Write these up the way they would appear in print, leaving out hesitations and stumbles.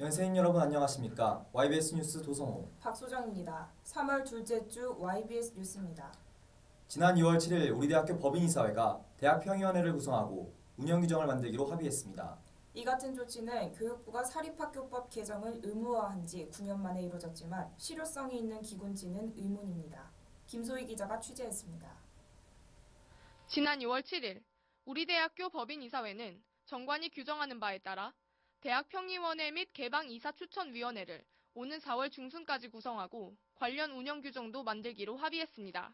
연세인 여러분 안녕하십니까? YBS 뉴스 도성호 박소정입니다. 3월 둘째 주 YBS 뉴스입니다. 지난 2월 7일 우리 대학교 법인이사회가 대학평의원회를 구성하고 운영규정을 만들기로 합의했습니다. 이 같은 조치는 교육부가 사립학교법 개정을 의무화한 지 9년 만에 이루어졌지만 실효성이 있는 기군지는 의문입니다. 김소희 기자가 취재했습니다. 지난 2월 7일 우리 대학교 법인이사회는 정관이 규정하는 바에 따라 대학평의원회 및 개방이사추천위원회를 오는 4월 중순까지 구성하고 관련 운영 규정도 만들기로 합의했습니다.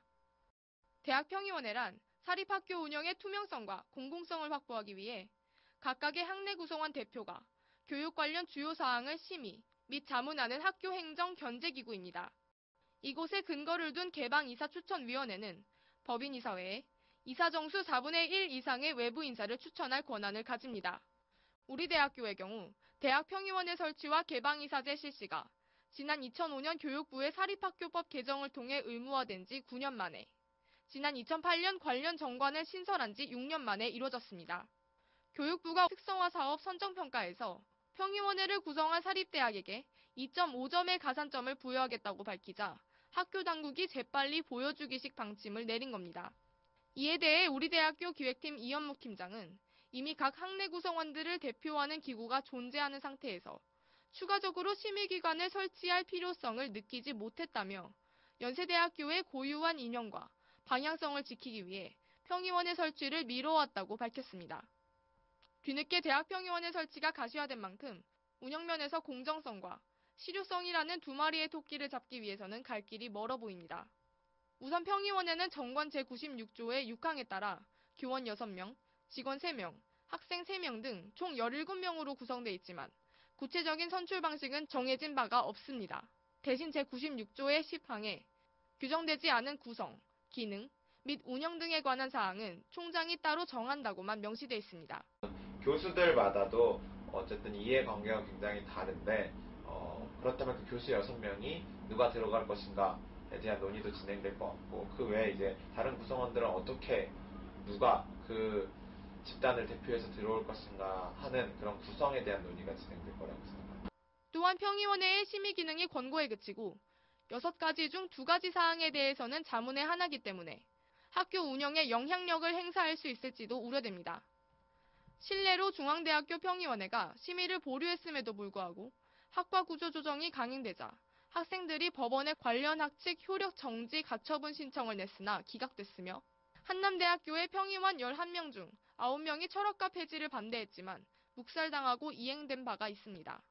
대학평의원회란 사립학교 운영의 투명성과 공공성을 확보하기 위해 각각의 학내 구성원 대표가 교육 관련 주요 사항을 심의 및 자문하는 학교 행정 견제기구입니다. 이곳에 근거를 둔 개방이사추천위원회는 법인이사회에 이사정수 4분의 1 이상의 외부 인사를 추천할 권한을 가집니다. 우리 대학교의 경우 대학평의원회 설치와 개방이사제 실시가 지난 2005년 교육부의 사립학교법 개정을 통해 의무화된 지 9년 만에, 지난 2008년 관련 정관을 신설한 지 6년 만에 이루어졌습니다. 교육부가 특성화 사업 선정평가에서 평의원회를 구성한 사립대학에게 2.5점의 가산점을 부여하겠다고 밝히자 학교 당국이 재빨리 보여주기식 방침을 내린 겁니다. 이에 대해 우리 대학교 기획팀 이현묵 팀장은 이미 각 학내 구성원들을 대표하는 기구가 존재하는 상태에서 추가적으로 심의기관을 설치할 필요성을 느끼지 못했다며 연세대학교의 고유한 이념과 방향성을 지키기 위해 평의원회 설치를 미뤄왔다고 밝혔습니다. 뒤늦게 대학평의원회 설치가 가시화된 만큼 운영면에서 공정성과 실효성이라는 두 마리의 토끼를 잡기 위해서는 갈 길이 멀어 보입니다. 우선 평의원회는 정관 제96조의 6항에 따라 교원 6명, 직원 3명, 학생 3명 등 총 17명으로 구성돼 있지만 구체적인 선출 방식은 정해진 바가 없습니다. 대신 제96조의 10항에 규정되지 않은 구성, 기능 및 운영 등에 관한 사항은 총장이 따로 정한다고만 명시돼 있습니다. 교수들마다도 어쨌든 이해관계가 굉장히 다른데 그렇다면 그 교수 6명이 누가 들어갈 것인가에 대한 논의도 진행될 것 같고, 그 외에 이제 다른 구성원들은 어떻게 누가 그 집단을 대표해서 들어올 것인가 하는 그런 구성에 대한 논의가 진행될 거라고 생각합니다. 또한 평의원회의 심의 기능이 권고에 그치고 6가지 중 2가지 사항에 대해서는 자문의 하나이기 때문에 학교 운영에 영향력을 행사할 수 있을지도 우려됩니다. 실례로 중앙대학교 평의원회가 심의를 보류했음에도 불구하고 학과 구조 조정이 강행되자 학생들이 법원에 관련 학칙 효력 정지 가처분 신청을 냈으나 기각됐으며, 한남대학교의 평의원 11명 중 9명이 철학과 폐지를 반대했지만 묵살당하고 이행된 바가 있습니다.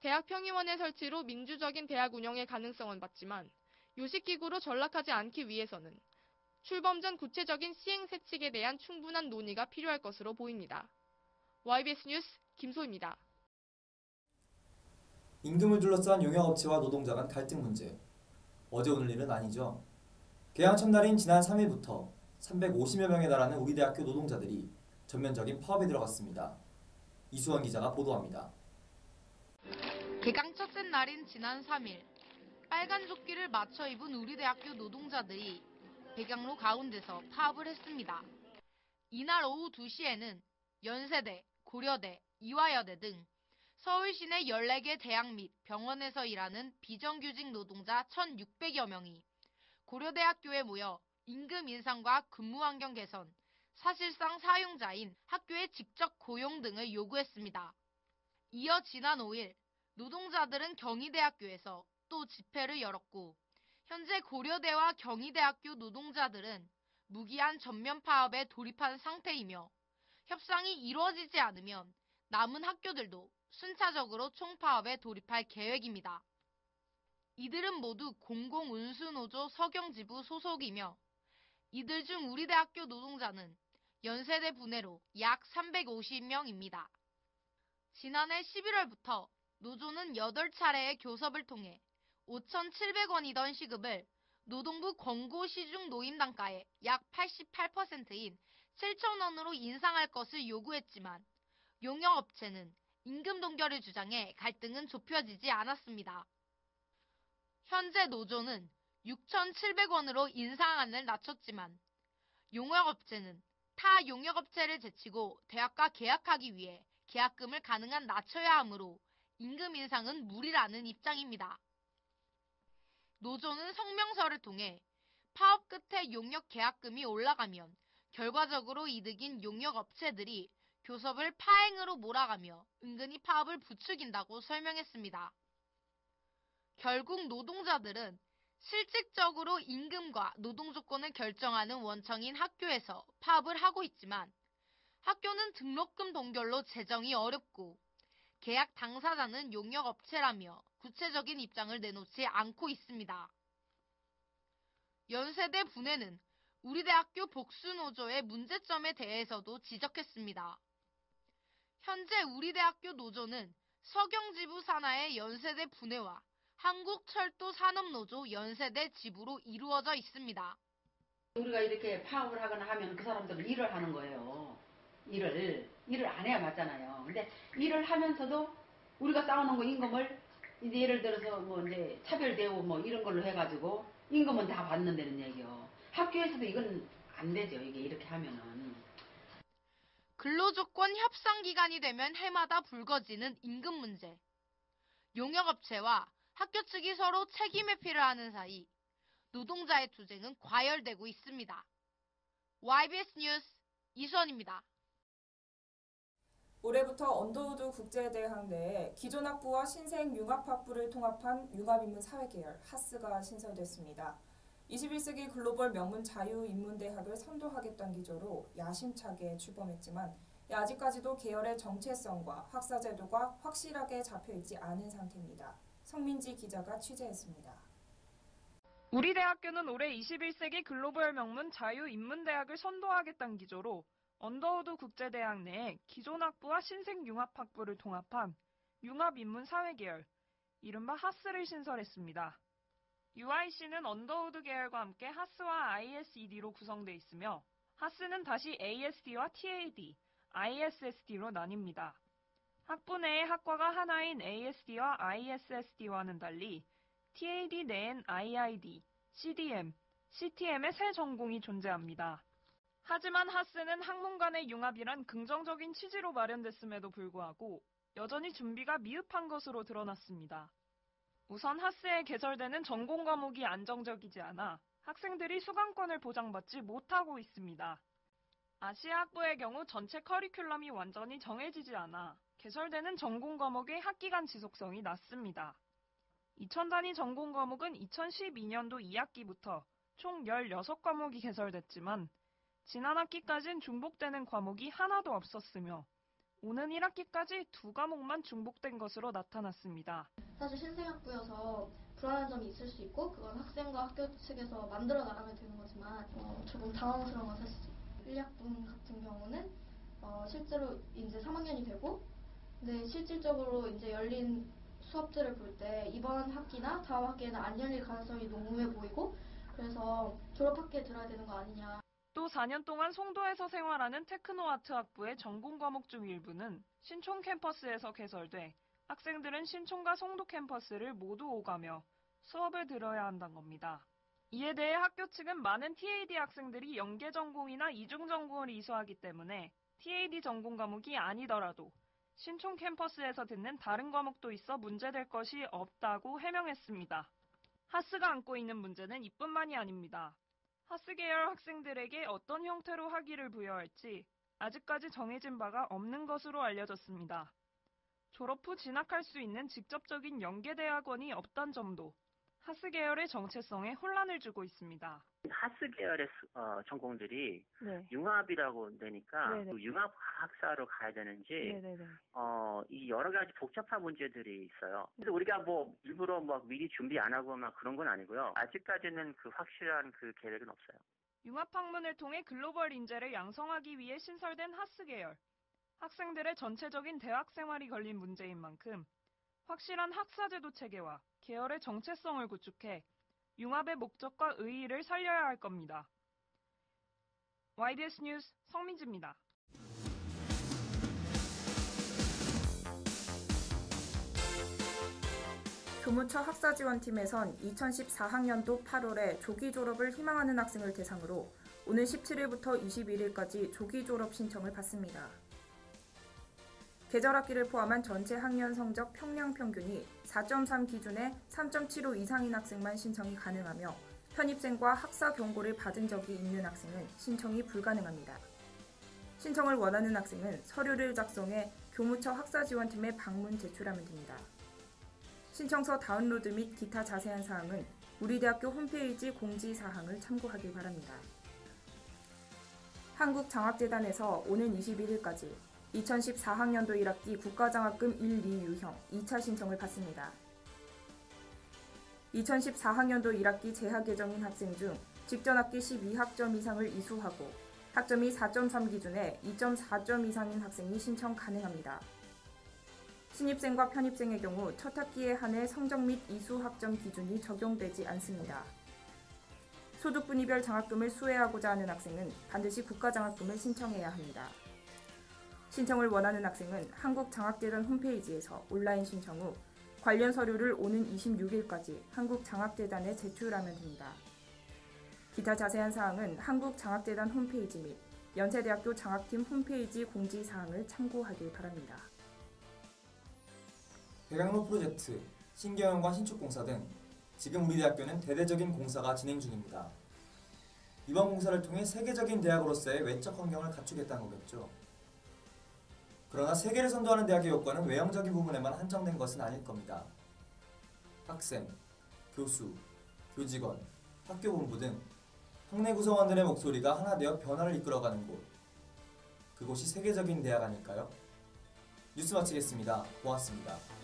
대학평의원회 설치로 민주적인 대학 운영의 가능성은 봤지만 요식기구로 전락하지 않기 위해서는 출범 전 구체적인 시행세칙에 대한 충분한 논의가 필요할 것으로 보입니다. YBS 뉴스 김소희입니다. 임금을 둘러싼 용역업체와 노동자 간 갈등 문제. 어제 오늘 일은 아니죠. 개항 첫날인 지난 3일부터 350여 명에 달하는 우리 대학교 노동자들이 전면적인 파업에 들어갔습니다. 이수원 기자가 보도합니다. 개강 첫째 날인 지난 3일, 빨간 조끼를 맞춰 입은 우리 대학교 노동자들이 백양로 가운데서 파업을 했습니다. 이날 오후 2시에는 연세대, 고려대, 이화여대 등 서울 시내 14개 대학 및 병원에서 일하는 비정규직 노동자 1,600여 명이 고려대학교에 모여 임금 인상과 근무 환경 개선, 사실상 사용자인 학교의 직접 고용 등을 요구했습니다. 이어 지난 5일, 노동자들은 경희대학교에서 또 집회를 열었고, 현재 고려대와 경희대학교 노동자들은 무기한 전면 파업에 돌입한 상태이며, 협상이 이루어지지 않으면 남은 학교들도 순차적으로 총파업에 돌입할 계획입니다. 이들은 모두 공공운수노조 서경지부 소속이며, 이들 중 우리 대학교 노동자는 연세대 분해로 약 350명입니다. 지난해 11월부터 노조는 8차례의 교섭을 통해 5,700원이던 시급을 노동부 권고 시중 노임 단가의 약 88%인 7,000원으로 인상할 것을 요구했지만 용역업체는 임금 동결을 주장해 갈등은 좁혀지지 않았습니다. 현재 노조는 6,700원으로 인상안을 낮췄지만 용역업체는 타 용역업체를 제치고 대학과 계약하기 위해 계약금을 가능한 낮춰야 하므로 임금 인상은 무리라는 입장입니다. 노조는 성명서를 통해 파업 끝에 용역 계약금이 올라가면 결과적으로 이득인 용역 업체들이 교섭을 파행으로 몰아가며 은근히 파업을 부추긴다고 설명했습니다. 결국 노동자들은 실질적으로 임금과 노동 조건을 결정하는 원청인 학교에서 파업을 하고 있지만 학교는 등록금 동결로 재정이 어렵고 계약 당사자는 용역업체라며 구체적인 입장을 내놓지 않고 있습니다. 연세대 분해는 우리 대학교 복수노조의 문제점에 대해서도 지적했습니다. 현재 우리 대학교 노조는 서경지부 산하의 연세대 분해와 한국철도산업노조 연세대 지부로 이루어져 있습니다. 우리가 이렇게 파업을 하거나 하면 그 사람들은 일을 하는 거예요. 일을 안 해야 맞잖아요. 근데 일을 하면서도 우리가 쌓아놓은 거 임금을 이제 예를 들어서 뭐 이제 차별대우 뭐 이런 걸로 해가지고 임금은 다 받는다는 얘기요. 학교에서도 이건 안 되죠. 이게 이렇게 하면은. 근로조건 협상 기간이 되면 해마다 불거지는 임금 문제. 용역업체와 학교 측이 서로 책임 회피를 하는 사이 노동자의 투쟁은 과열되고 있습니다. YBS 뉴스 이수원입니다. 올해부터 언더우드 국제대학 내에 기존 학부와 신생 융합학부를 통합한 융합인문사회계열 하스가 신설됐습니다. 21세기 글로벌 명문 자유인문대학을 선도하겠다는 기조로 야심차게 출범했지만 아직까지도 계열의 정체성과 학사 제도가 확실하게 잡혀있지 않은 상태입니다. 성민지 기자가 취재했습니다. 우리 대학교는 올해 21세기 글로벌 명문 자유인문대학을 선도하겠다는 기조로 언더우드 국제대학 내에 기존 학부와 신생 융합학부를 통합한 융합인문사회계열, 이른바 하스를 신설했습니다. UIC는 언더우드 계열과 함께 하스와 ISED로 구성되어 있으며 하스는 다시 ASD와 TAD, ISSD로 나뉩니다. 학부 내의 학과가 하나인 ASD와 ISSD와는 달리 TAD 내엔 IID, CDM, CTM의 세 전공이 존재합니다. 하지만 하스는 학문 간의 융합이란 긍정적인 취지로 마련됐음에도 불구하고 여전히 준비가 미흡한 것으로 드러났습니다. 우선 하스에 개설되는 전공 과목이 안정적이지 않아 학생들이 수강권을 보장받지 못하고 있습니다. 아시아 학부의 경우 전체 커리큘럼이 완전히 정해지지 않아 개설되는 전공 과목의 학기간 지속성이 낮습니다. 2000단위 전공 과목은 2012년도 2학기부터 총 16과목이 개설됐지만 지난 학기까진 중복되는 과목이 하나도 없었으며 오는 1학기까지 2과목만 중복된 것으로 나타났습니다. 사실 신생학부여서 불안한 점이 있을 수 있고 그건 학생과 학교 측에서 만들어 나가면 되는 거지만 조금 당황스러운 건 사실이죠. 1학분 같은 경우는 실제로 이제 3학년이 되고 근데 실질적으로 이제 열린 수업들을 볼 때 이번 학기나 다음 학기에는 안 열릴 가능성이 농후해 보이고 그래서 졸업학기에 들어야 되는 거 아니냐. 또 4년 동안 송도에서 생활하는 테크노아트 학부의 전공 과목 중 일부는 신촌 캠퍼스에서 개설돼 학생들은 신촌과 송도 캠퍼스를 모두 오가며 수업을 들어야 한다는 겁니다. 이에 대해 학교 측은 많은 TAD 학생들이 연계 전공이나 이중 전공을 이수하기 때문에 TAD 전공 과목이 아니더라도 신촌 캠퍼스에서 듣는 다른 과목도 있어 문제될 것이 없다고 해명했습니다. 하스가 안고 있는 문제는 이뿐만이 아닙니다. 하스 계열 학생들에게 어떤 형태로 학위를 부여할지 아직까지 정해진 바가 없는 것으로 알려졌습니다. 졸업 후 진학할 수 있는 직접적인 연계대학원이 없다는 점도 하스 계열의 정체성에 혼란을 주고 있습니다. 하스 계열의 전공들이 네. 융합이라고 되니까 네네. 융합학사로 가야 되는지 네네네. 이 여러 가지 복잡한 문제들이 있어요. 그래서 우리가 뭐 일부러 막 미리 준비 안 하고 막 그런 건 아니고요. 아직까지는 그 확실한 그 계획은 없어요. 융합학문을 통해 글로벌 인재를 양성하기 위해 신설된 하스 계열. 학생들의 전체적인 대학 생활이 걸린 문제인 만큼 확실한 학사제도 체계와 계열의 정체성을 구축해 융합의 목적과 의의를 살려야 할 겁니다. YBS 뉴스 성민지입니다. 교무처 학사지원팀에선 2014학년도 8월에 조기 졸업을 희망하는 학생을 대상으로 오는 17일부터 21일까지 조기 졸업 신청을 받습니다. 계절학기를 포함한 전체 학년 성적 평량 평균이 4.3 기준의 3.75 이상인 학생만 신청이 가능하며 편입생과 학사 경고를 받은 적이 있는 학생은 신청이 불가능합니다. 신청을 원하는 학생은 서류를 작성해 교무처 학사지원팀에 방문 제출하면 됩니다. 신청서 다운로드 및 기타 자세한 사항은 우리 대학교 홈페이지 공지사항을 참고하길 바랍니다. 한국장학재단에서 오는 21일까지 2014학년도 1학기 국가장학금 1, 2 유형 2차 신청을 받습니다. 2014학년도 1학기 재학 예정인 학생 중 직전학기 12학점 이상을 이수하고 학점이 4.3 기준에 2.4점 이상인 학생이 신청 가능합니다. 신입생과 편입생의 경우 첫 학기에 한해 성적 및 이수 학점 기준이 적용되지 않습니다. 소득 분위별 장학금을 수혜하고자 하는 학생은 반드시 국가장학금을 신청해야 합니다. 신청을 원하는 학생은 한국장학재단 홈페이지에서 온라인 신청 후 관련 서류를 오는 26일까지 한국장학재단에 제출하면 됩니다. 기타 자세한 사항은 한국장학재단 홈페이지 및 연세대학교 장학팀 홈페이지 공지사항을 참고하길 바랍니다. 배강로 프로젝트, 신경영과 신축공사 등 지금 우리 대학교는 대대적인 공사가 진행 중입니다. 이번 공사를 통해 세계적인 대학으로서의 외적 환경을 갖추겠다는 거겠죠. 그러나 세계를 선도하는 대학의 요건은 외형적인 부분에만 한정된 것은 아닐 겁니다. 학생, 교수, 교직원, 학교 본부 등 학내 구성원들의 목소리가 하나 되어 변화를 이끌어가는 곳. 그곳이 세계적인 대학 아닐까요? 뉴스 마치겠습니다. 고맙습니다.